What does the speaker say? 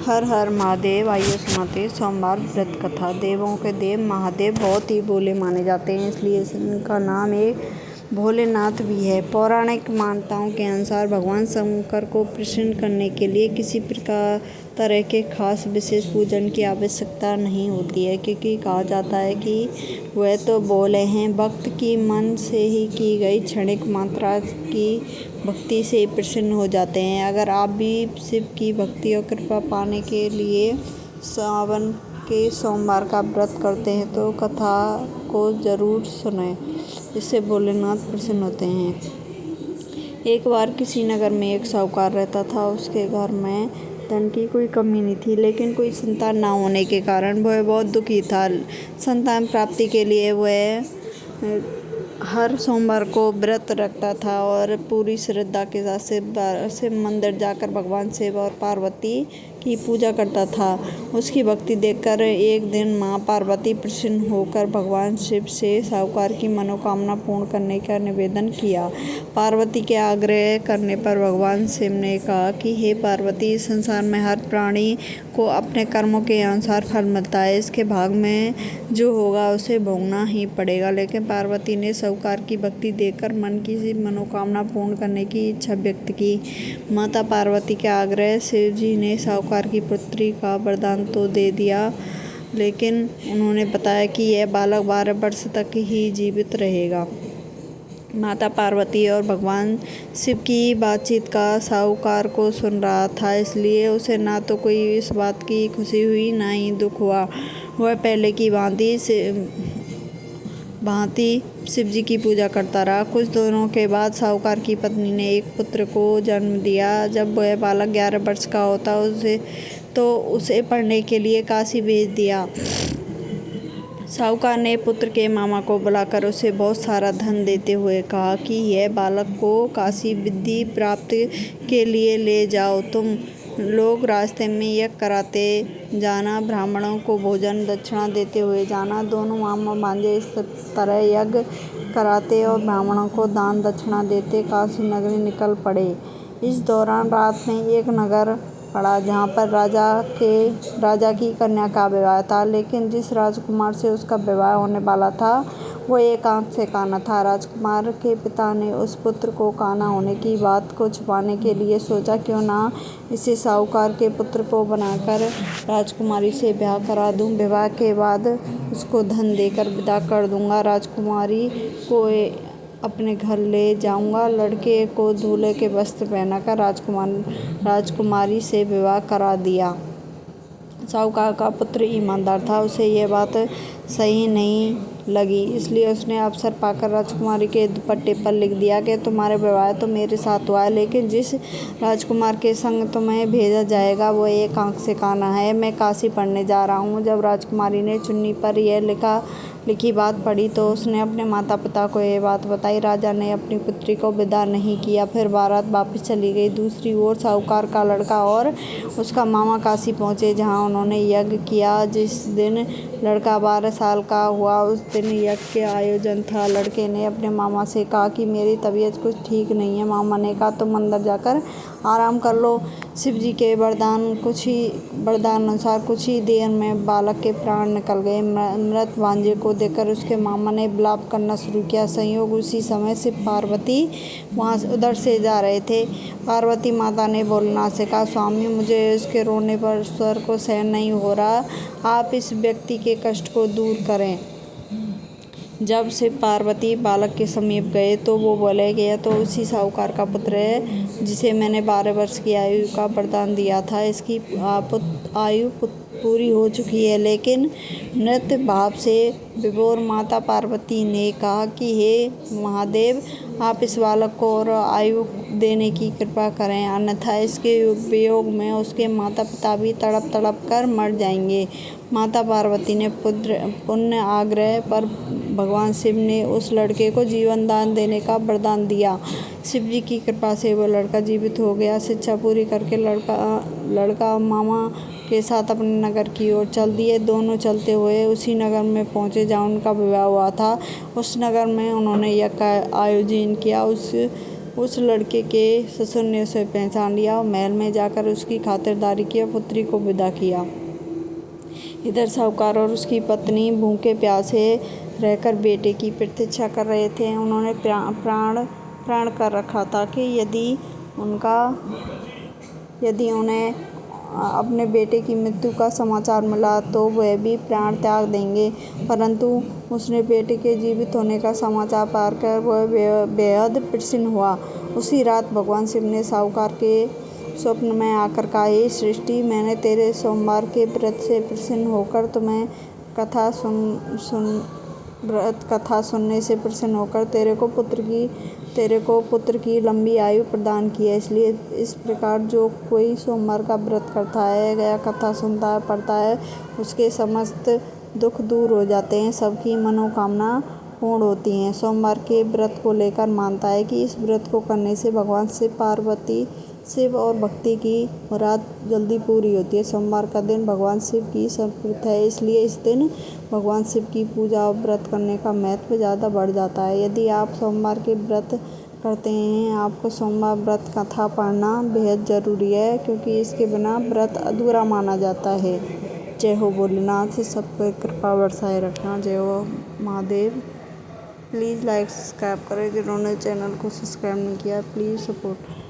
हर हर महादेव। आइए सुनाते हैं सोमवार व्रत कथा। देवों के देव महादेव बहुत ही भोले माने जाते हैं, इसलिए इनका नाम एक भोलेनाथ भी है। पौराणिक मान्यताओं के अनुसार भगवान शंकर को प्रसन्न करने के लिए किसी प्रकार तरह के खास विशेष पूजन की आवश्यकता नहीं होती है, क्योंकि कहा जाता है कि वह तो भोले हैं। भक्त की मन से ही की गई क्षणिक मात्रा की भक्ति से प्रसन्न हो जाते हैं। अगर आप भी शिव की भक्ति और कृपा पाने के लिए सावन के सोमवार का व्रत करते हैं तो कथा को जरूर सुनें, इससे भोलेनाथ प्रसन्न होते हैं। एक बार किसी नगर में एक साहूकार रहता था। उसके घर में धन की कोई कमी नहीं थी, लेकिन कोई संतान ना होने के कारण वह बहुत दुखी था। संतान प्राप्ति के लिए वह हर सोमवार को व्रत रखता था और पूरी श्रद्धा के साथ शिव मंदिर जाकर भगवान शिव और पार्वती की पूजा करता था। उसकी भक्ति देखकर एक दिन माँ पार्वती प्रसन्न होकर भगवान शिव से साहूकार की मनोकामना पूर्ण करने का निवेदन किया। पार्वती के आग्रह करने पर भगवान शिव ने कहा कि हे पार्वती, इस संसार में हर प्राणी को अपने कर्मों के अनुसार फल मिलता है। इसके भाग में जो होगा उसे भोगना ही पड़ेगा। लेकिन पार्वती ने साहूकार की भक्ति देखकर मन की मनोकामना पूर्ण करने की इच्छा व्यक्त की। माता पार्वती के आग्रह शिव जी ने साहूकार की पुत्री का वरदान तो दे दिया, लेकिन उन्होंने बताया कि यह बालक 12 वर्ष तक ही जीवित रहेगा। माता पार्वती और भगवान शिव की बातचीत का साहूकार को सुन रहा था, इसलिए उसे ना तो कोई इस बात की खुशी हुई ना ही दुख हुआ। वह पहले की भांति शिव जी की पूजा करता रहा। कुछ दिनों के बाद साहूकार की पत्नी ने एक पुत्र को जन्म दिया। जब वह बालक 11 वर्ष का होता उसे पढ़ने के लिए काशी भेज दिया। साहूकार ने पुत्र के मामा को बुलाकर उसे बहुत सारा धन देते हुए कहा कि यह बालक को काशी विद्या प्राप्त के लिए ले जाओ। तुम लोग रास्ते में यज्ञ कराते जाना, ब्राह्मणों को भोजन दक्षिणा देते हुए जाना। दोनों मामा भांजे इस तरह यज्ञ कराते और ब्राह्मणों को दान दक्षिणा देते काशी नगरी निकल पड़े। इस दौरान रात में एक नगर पड़ा जहाँ पर राजा की कन्या का विवाह था, लेकिन जिस राजकुमार से उसका विवाह होने वाला था वो एक आंख से काना था। राजकुमार के पिता ने उस पुत्र को काना होने की बात को छुपाने के लिए सोचा, क्यों ना इसे साहूकार के पुत्र को बनाकर राजकुमारी से ब्याह करा दूं। विवाह के बाद उसको धन देकर विदा कर दूंगा। राजकुमारी को अपने घर ले जाऊंगा। लड़के को दूल्हे के वस्त्र पहनाकर राजकुमारी से विवाह करा दिया। साहूकार का पुत्र ईमानदार था, उसे यह बात सही नहीं लगी, इसलिए उसने अवसर पाकर राजकुमारी के दुपट्टे पर लिख दिया कि तुम्हारा विवाह तो मेरे साथ हुआ है, लेकिन जिस राजकुमार के संग तुम्हें भेजा जाएगा वो एक आंख से काना है। मैं काशी पढ़ने जा रहा हूँ। जब राजकुमारी ने चुन्नी पर यह लिखी बात पढ़ी तो उसने अपने माता पिता को यह बात बताई। राजा ने अपनी पुत्री को विदा नहीं किया, फिर बारात वापस चली गई। दूसरी ओर साहूकार का लड़का और उसका मामा काशी पहुँचे, जहाँ उन्होंने यज्ञ किया। जिस दिन लड़का 12 साल का हुआ उस दिन यज्ञ के आयोजन था। लड़के ने अपने मामा से कहा कि मेरी तबीयत कुछ ठीक नहीं है। मामा ने कहा तुम अंदर जाकर आराम कर लो। शिव जी के वरदान अनुसार कुछ ही देर में बालक के प्राण निकल गए। मृत भांजे को देखकर उसके मामा ने विलाप करना शुरू किया। संयोग उसी समय शिव पार्वती उधर से जा रहे थे। पार्वती माता ने भोलेनाथ से कहा, स्वामी, मुझे इसके रोने पर स्वर को सहन नहीं हो रहा, आप इस व्यक्ति के कष्ट को दूर करें। जब शिव पार्वती बालक के समीप गए तो वो बोले कि यह तो उसी साहूकार का पुत्र है जिसे मैंने 12 वर्ष की आयु का वरदान दिया था। इसकी आयु पूरी हो चुकी है। लेकिन नृत्य भाव से विभोर माता पार्वती ने कहा कि हे महादेव, आप इस बालक को और आयु देने की कृपा करें, अन्यथा इसके वियोग में उसके माता पिता भी तड़प तड़प कर मर जाएंगे। माता पार्वती ने पुण्य आग्रह पर भगवान शिव ने उस लड़के को जीवन दान देने का वरदान दिया। शिव जी की कृपा से वो लड़का जीवित हो गया। शिक्षा पूरी करके लड़का मामा के साथ अपने नगर की ओर चल दिए। दोनों चलते हुए उसी नगर में पहुंचे जहाँ उनका विवाह हुआ था। उस नगर में उन्होंने यज्ञ का आयोजन किया। उस लड़के के ससुर ने उसे पहचान लिया और महल में जाकर उसकी खातिरदारी की और पुत्री को विदा किया। इधर साहूकार और उसकी पत्नी भूखे प्यासे रहकर बेटे की प्रतीक्षा कर रहे थे। उन्होंने प्रण कर रखा था कि यदि उन्हें अपने बेटे की मृत्यु का समाचार मिला तो वह भी प्राण त्याग देंगे, परंतु उसने बेटे के जीवित होने का समाचार पाकर वह बेहद प्रसन्न हुआ। उसी रात भगवान शिव ने साहूकार के स्वप्न में आकर कहा, हे सृष्टि, मैंने तेरे सोमवार के व्रत से प्रसन्न होकर तुम्हें कथा सुनने से प्रसन्न होकर तेरे को पुत्र की लंबी आयु प्रदान की है। इसलिए इस प्रकार जो कोई सोमवार का व्रत करता है या कथा सुनता है, पढ़ता है, उसके समस्त दुख दूर हो जाते हैं, सबकी मनोकामना पूर्ण होती हैं। सोमवार के व्रत को लेकर मानता है कि इस व्रत को करने से भगवान शिव और भक्ति की मुराद जल्दी पूरी होती है। सोमवार का दिन भगवान शिव की समर्पित है, इसलिए इस दिन भगवान शिव की पूजा और व्रत करने का महत्व ज़्यादा बढ़ जाता है। यदि आप सोमवार के व्रत करते हैं, आपको सोमवार व्रत कथा पढ़ना बेहद ज़रूरी है, क्योंकि इसके बिना व्रत अधूरा माना जाता है। जय हो भोलेनाथ, सब पर कृपा बरसाए रखना। जय हो महादेव। प्लीज़ लाइक सब्सक्राइब करें। जिन्होंने चैनल को सब्सक्राइब नहीं किया, प्लीज़ सपोर्ट।